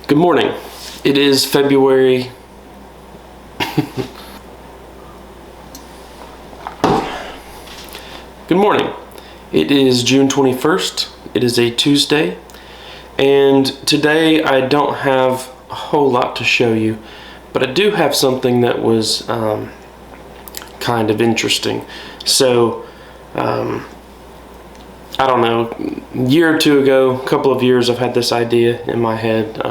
Good morning. It is February Good morning. It is June 21st. It is a Tuesday, and today I don't have a whole lot to show you, but I do have something that was kind of interesting. So I don't know, a year or two ago, a couple of years, I've had this idea in my head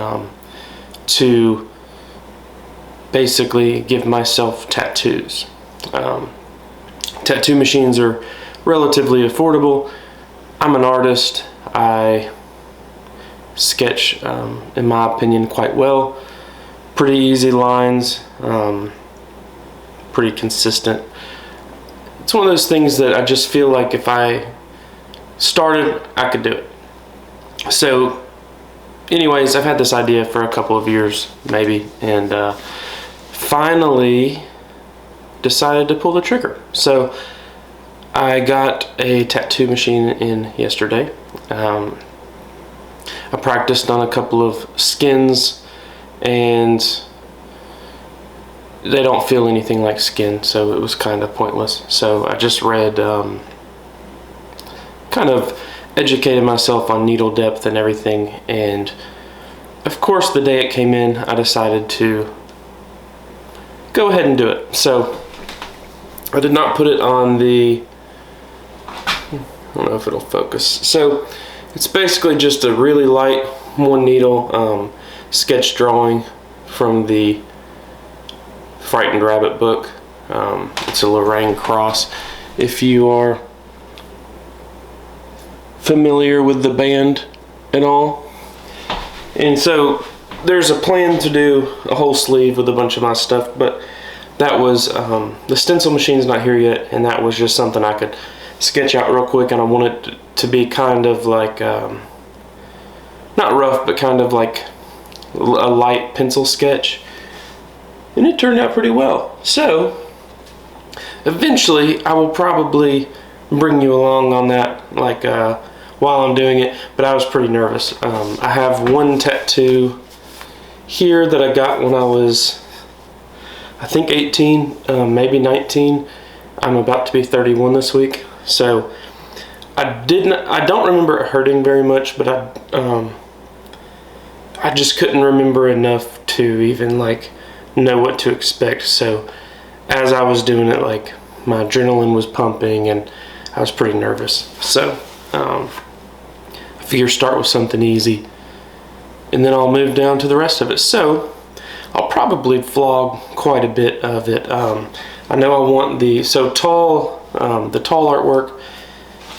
to basically give myself tattoos. Tattoo machines are relatively affordable. I'm an artist. I sketch, in my opinion, quite well. Pretty easy lines, pretty consistent. It's one of those things that I just feel like if I started, I could do it. So anyways, I've had this idea for a couple of years maybe, and finally decided to pull the trigger. So I got a tattoo machine in yesterday. I practiced on a couple of skins, and they don't feel anything like skin, so it was kind of pointless. So I just read, kind of educated myself on needle depth and everything, and of course the day it came in I decided to go ahead and do it. So I did not put it on the, I don't know if it'll focus. So it's basically just a really light one needle sketch drawing from the Frightened Rabbit book. It's a Lorraine cross. If you are familiar with the band and all. And so there's a plan to do a whole sleeve with a bunch of my stuff, but that was, the stencil machine's not here yet, and that was just something I could sketch out real quick, and I wanted it to be kind of like, not rough, but kind of like a light pencil sketch. And it turned out pretty well. So eventually I will probably bring you along on that, like while I'm doing it, but I was pretty nervous. I have one tattoo here that I got when I was, I think 18, maybe 19. I'm about to be 31 this week. So I don't remember it hurting very much, but I just couldn't remember enough to even like know what to expect. So as I was doing it, like my adrenaline was pumping and I was pretty nervous. So I figure start with something easy and then I'll move down to the rest of it. So I'll probably vlog quite a bit of it. I know I want the tall artwork.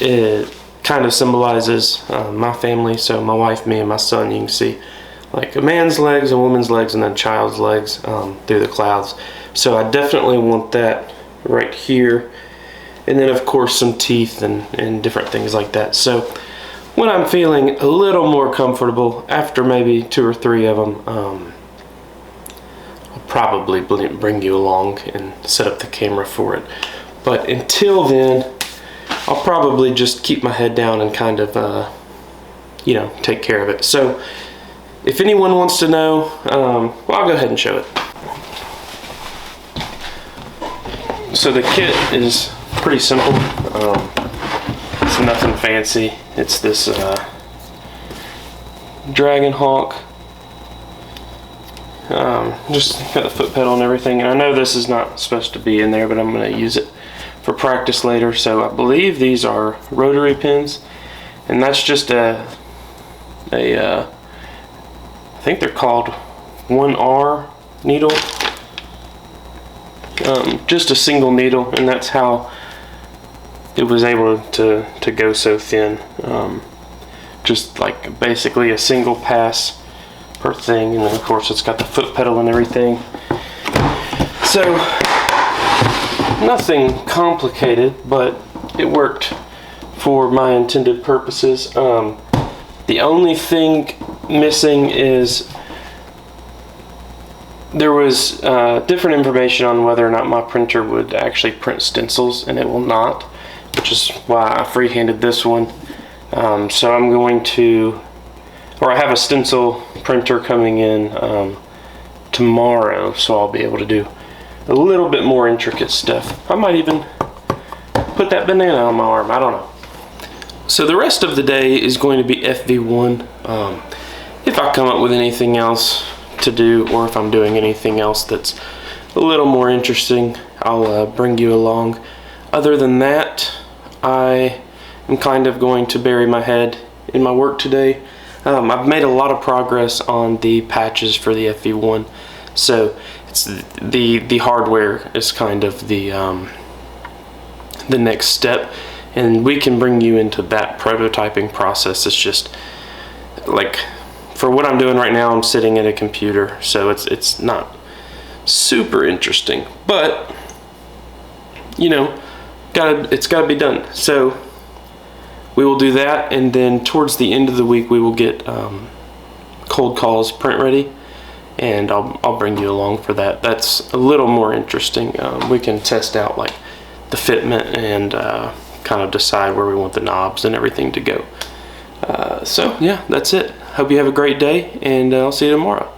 It kind of symbolizes my family. So my wife, me, and my son. You can see like a man's legs, a woman's legs, and then a child's legs through the clouds. So I definitely want that right here. And then of course some teeth and different things like that. So when I'm feeling a little more comfortable, after maybe 2 or 3 of them, I'll probably bring you along and set up the camera for it. But until then, I'll probably just keep my head down and kind of, take care of it. So if anyone wants to know, well, I'll go ahead and show it. So the kit is pretty simple. It's nothing fancy. It's this Dragon Hawk. Just got the foot pedal and everything. And I know this is not supposed to be in there, but I'm going to use it for practice later. So I believe these are rotary pins, and that's just I think they're called 1R needle. Just a single needle, and that's how it was able to go so thin. Just like basically a single pass per thing, and then of course it's got the foot pedal and everything. So nothing complicated, but it worked for my intended purposes. The only thing missing is there was different information on whether or not my printer would actually print stencils, and it will not, which is why I freehanded this one. So I'm going to or I have a stencil printer coming in tomorrow, so I'll be able to do a little bit more intricate stuff. I might even put that banana on my arm, I don't know. So the rest of the day is going to be FV1. If I come up with anything else to do, or if I'm doing anything else that's a little more interesting, I'll bring you along. Other than that, I am kind of going to bury my head in my work today. I've made a lot of progress on the patches for the FV1, so it's the hardware is kind of the next step, and we can bring you into that prototyping process. It's just like, for what I'm doing right now, I'm sitting at a computer, so it's not super interesting, but you know, it's gotta be done. So we will do that, and then towards the end of the week we will get Cold Calls print ready, and I'll bring you along for that. That's a little more interesting. We can test out like the fitment and kind of decide where we want the knobs and everything to go. So yeah, that's it. Hope you have a great day, and I'll see you tomorrow.